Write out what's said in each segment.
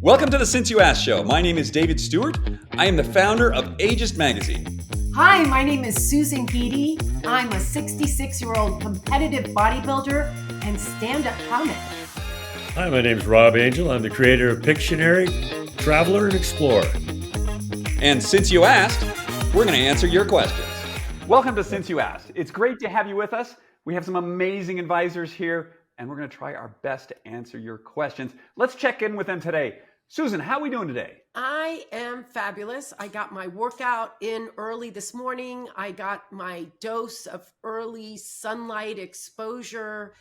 Welcome to the Since You Asked Show. My name is David Stewart. I am the founder of Ageist Magazine. Hi, my name is Susan Guidi. I'm a 66-year-old competitive bodybuilder and stand-up comic. Hi, my name's Rob Angel. I'm the creator of Pictionary, Traveler, and Explorer. And since you asked, we're going to answer your questions. Welcome to Since You Asked. It's great to have you with us. We have some amazing advisors here, and we're going to try our best to answer your questions. Let's check in with them today. Susan, how are we doing today? I am fabulous. I got my workout in early this morning. I got my dose of early sunlight exposure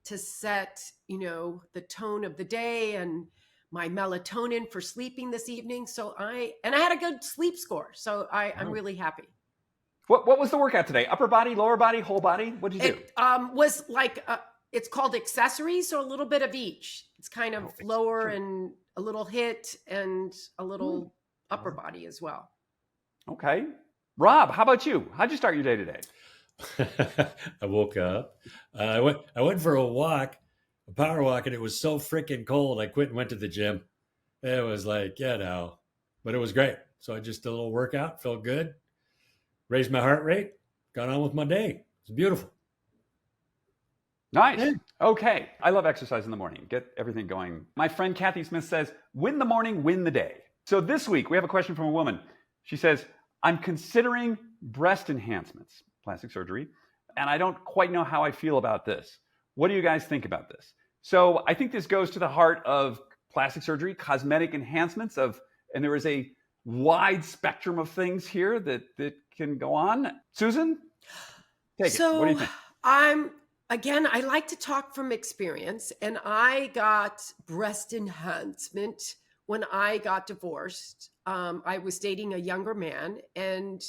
to set, the tone of the day and my melatonin for sleeping this evening. So I had a good sleep score. So I'm really happy. What was the workout today? Upper body, lower body, whole body? What did you do? It was like, it's called accessories. So a little bit of each. It's kind of lower and a little hit and a little upper body as well. Okay. Rob, how about you? How'd you start your day today? I woke up. I went for a walk, a power walk, and it was so freaking cold. I quit and went to the gym. It was like, but it was great. So I just did a little workout, felt good, raised my heart rate, got on with my day. It's beautiful. Nice. Okay. I love exercise in the morning. Get everything going. My friend Kathy Smith says, win the morning, win the day. So this week we have a question from a woman. She says, I'm considering breast enhancements, plastic surgery, and I don't quite know how I feel about this. What do you guys think about this? So I think this goes to the heart of plastic surgery, cosmetic enhancements and there is a wide spectrum of things here that can go on. Susan, take it. What do you think? Again, I like to talk from experience, and I got breast enhancement when I got divorced. I was dating a younger man, and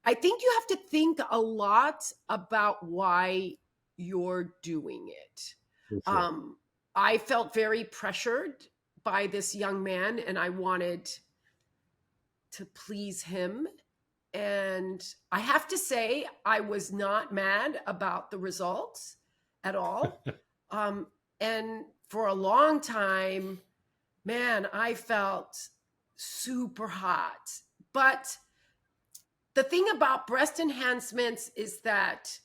I think you have to think a lot about why you're doing it. Sure. I felt very pressured by this young man, and I wanted to please him. And I have to say, I was not mad about the results at all. And for a long time, man, I felt super hot. But the thing about breast enhancements is that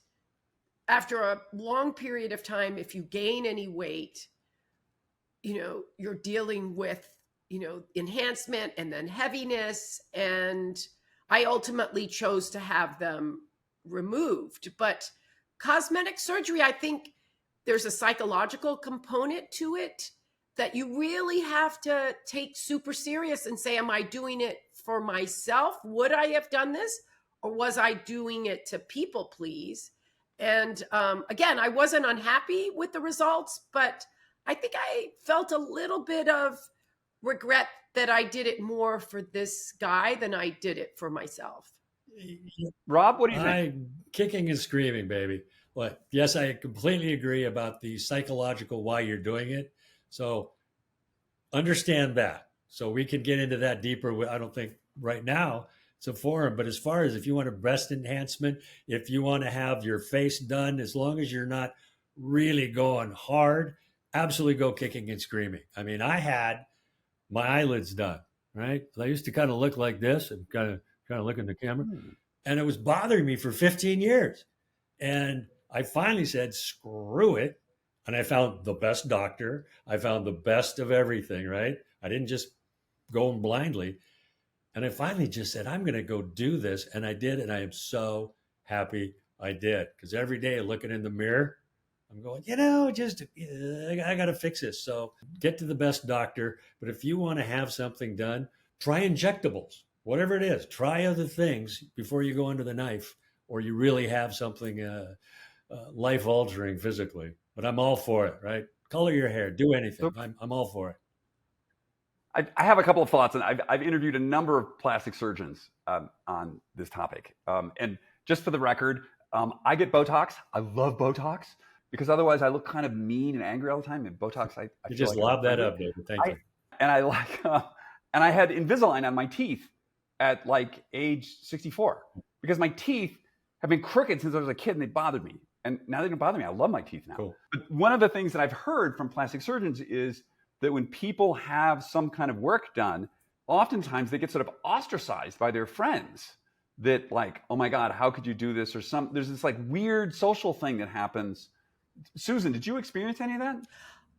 after a long period of time, if you gain any weight, you're dealing with, enhancement and then heaviness. And I ultimately chose to have them removed. But cosmetic surgery, I think there's a psychological component to it that you really have to take super serious and say, am I doing it for myself? Would I have done this? Or was I doing it to people please? And again, I wasn't unhappy with the results, but I think I felt a little bit of regret that I did it more for this guy than I did it for myself. Rob, what do you think? I'm kicking and screaming, baby. But yes, I completely agree about the psychological why you're doing it. So understand that. So we can get into that deeper. I don't think right now it's a forum, but as far as if you want a breast enhancement, if you want to have your face done, as long as you're not really going hard, absolutely go kicking and screaming. I mean, I had my eyelids done, right? I used to kind of look like this and kind of look in the camera. And it was bothering me for 15 years. And I finally said, screw it. And I found the best doctor. I found the best of everything, right? I didn't just go in blindly. And I finally just said, I'm going to go do this. And I did. And I am so happy I did. Because every day looking in the mirror, I'm going, I got to fix this. So get to the best doctor. But if you want to have something done, try injectables, whatever it is. Try other things before you go under the knife, or you really have something life altering physically. But I'm all for it, right? Color your hair, do anything. I'm all for it. I have a couple of thoughts, and I've interviewed a number of plastic surgeons on this topic. And just for the record, I get Botox. I love Botox. Because otherwise I look kind of mean and angry all the time. And Botox, I you just lob that up, David. Thank you. And I had Invisalign on my teeth at like age 64 because my teeth have been crooked since I was a kid and they bothered me. And now they don't bother me. I love my teeth now. Cool. But one of the things that I've heard from plastic surgeons is that when people have some kind of work done, oftentimes they get sort of ostracized by their friends that like, oh my God, how could you do this? Or there's this like weird social thing that happens. Susan, did you experience any of that?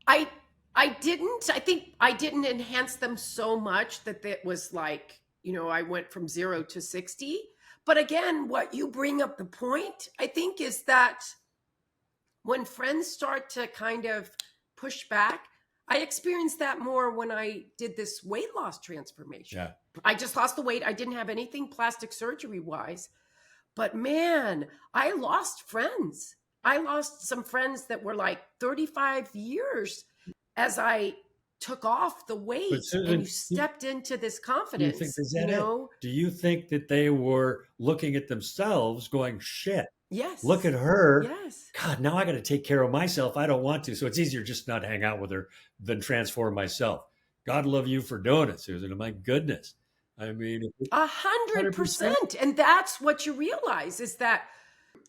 I didn't. I think I didn't enhance them so much that it was like, I went from 0 to 60. But again, what you bring up the point, I think, is that when friends start to kind of push back, I experienced that more when I did this weight loss transformation. Yeah. I just lost the weight. I didn't have anything plastic surgery wise, but man, I lost friends. I lost some friends that were like 35 years as I took off the weight. But Susan, and you stepped into this confidence. Do you think that they were looking at themselves going, shit, Yes. look at her. Yes. God, now I got to take care of myself. I don't want to. So it's easier just not hang out with her than transform myself. God love you for doing it, Susan. My goodness. I mean, 100%. And that's what you realize is that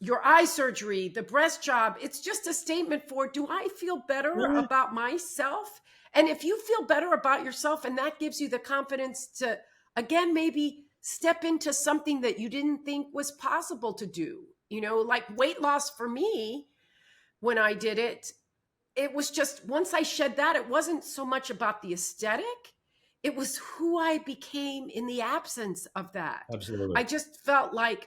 your eye surgery, the breast job, it's just a statement for, do I feel better about myself? And if you feel better about yourself and that gives you the confidence to, again, maybe step into something that you didn't think was possible to do, like weight loss for me, when I did it, it was just, once I shed that, it wasn't so much about the aesthetic. It was who I became in the absence of that. Absolutely. I just felt like,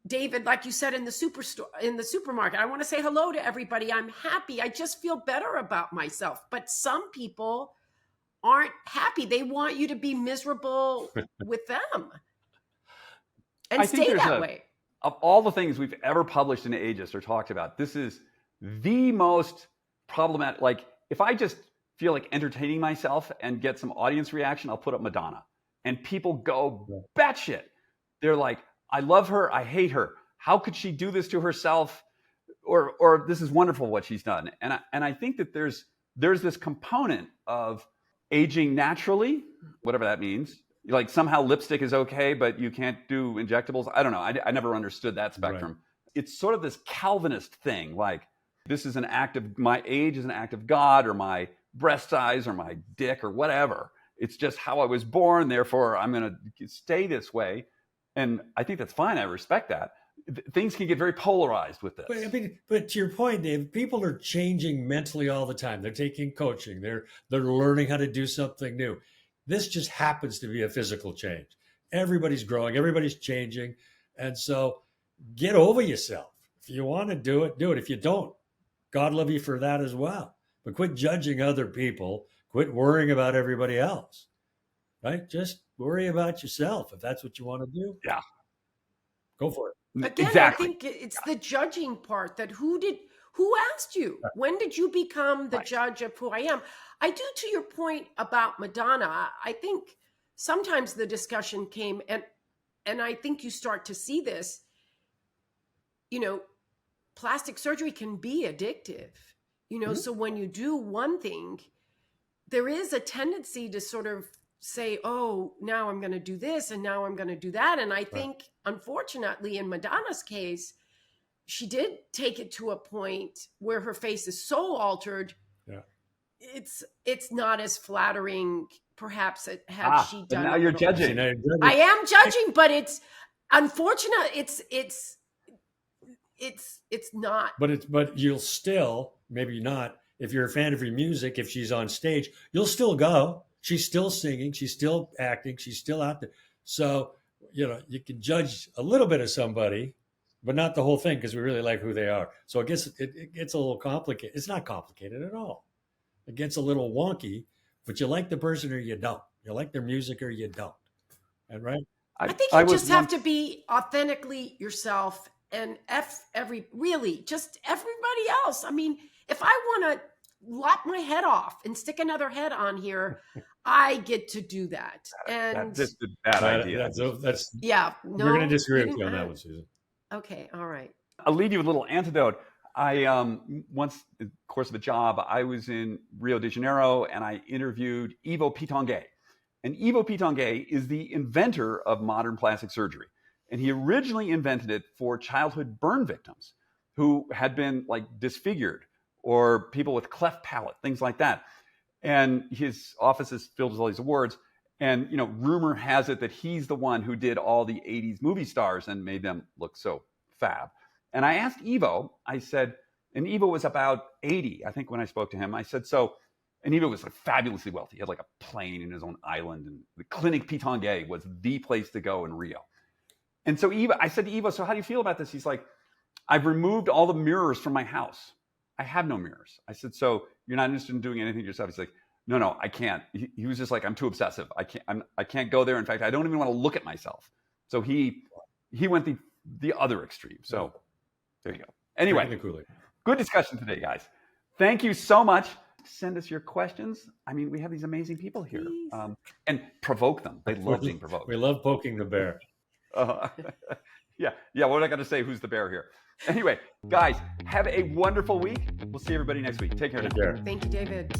David, like you said in the supermarket, I want to say hello to everybody. I'm happy. I just feel better about myself. But some people aren't happy. They want you to be miserable with them and stay that way. Of all the things we've ever published in Aegis or talked about, this is the most problematic. Like, if I just feel like entertaining myself and get some audience reaction, I'll put up Madonna. And people go batshit. They're like, I love her. I hate her. How could she do this to herself? Or this is wonderful what she's done. And I think that there's this component of aging naturally, whatever that means. Like somehow lipstick is okay, but you can't do injectables. I don't know. I never understood that spectrum. Right. It's sort of this Calvinist thing. Like this is an act of, my age is an act of God, or my breast size or my dick or whatever. It's just how I was born. Therefore, I'm going to stay this way. And I think that's fine. I respect that. Things can get very polarized with this. But to your point, Dave, people are changing mentally all the time. They're taking coaching. They're learning how to do something new. This just happens to be a physical change. Everybody's growing. Everybody's changing. And so get over yourself. If you want to do it, do it. If you don't, God love you for that as well. But quit judging other people. Quit worrying about everybody else. Right? Just worry about yourself. If that's what you want to do, go for it. Again, exactly. I think it's the judging part that who asked you? When did you become the judge of who I am? I do, to your point about Madonna, I think sometimes the discussion came, and I think you start to see this, plastic surgery can be addictive, so when you do one thing, there is a tendency to sort of say, oh, now I'm going to do this and now I'm going to do that. And I think, unfortunately, in Madonna's case, she did take it to a point where her face is so altered. Yeah. It's not as flattering, perhaps, had she done. Now you're judging. I am judging, but it's unfortunate. It's not. But you'll still, maybe not, if you're a fan of her music, if she's on stage, you'll still go. She's still singing. She's still acting. She's still out there. So, you can judge a little bit of somebody, but not the whole thing, because we really like who they are. So it gets a little complicated. It's not complicated at all. It gets a little wonky, but you like the person or you don't. You like their music or you don't. And right? I think you just have to be authentically yourself and just everybody else. I mean, if I want to lop my head off and stick another head on here, I get to do that. And that's just a bad idea. We're going to disagree with you on that one, Susan. Okay, all right. I'll leave you with a little antidote. I once, in the course of a job, I was in Rio de Janeiro and I interviewed Ivo Pitonguet. And Ivo Pitonguet is the inventor of modern plastic surgery. And he originally invented it for childhood burn victims who had been like disfigured, or people with cleft palate, things like that. And his office is filled with all these awards. And, rumor has it that he's the one who did all the 80s movie stars and made them look so fab. And I asked Ivo, I said, and Ivo was about 80, I think, when I spoke to him. I said, and Ivo was like fabulously wealthy. He had like a plane in his own island. And the Clinique Pitangay was the place to go in Rio. And so I said to Ivo, so how do you feel about this? He's like, I've removed all the mirrors from my house. I have no mirrors. I said, so you're not interested in doing anything yourself? He's like, no, I can't. He was just like, I'm too obsessive. I can't go there. In fact, I don't even want to look at myself. So he went the other extreme. So there you go. Anyway, good discussion today, guys. Thank you so much. Send us your questions. I mean, we have these amazing people here, and provoke them. They love being provoked. We love poking the bear. Yeah. What I got to say? Who's the bear here? Anyway, guys, have a wonderful week. We'll see everybody next week. Take care. Take care. Thank you, David.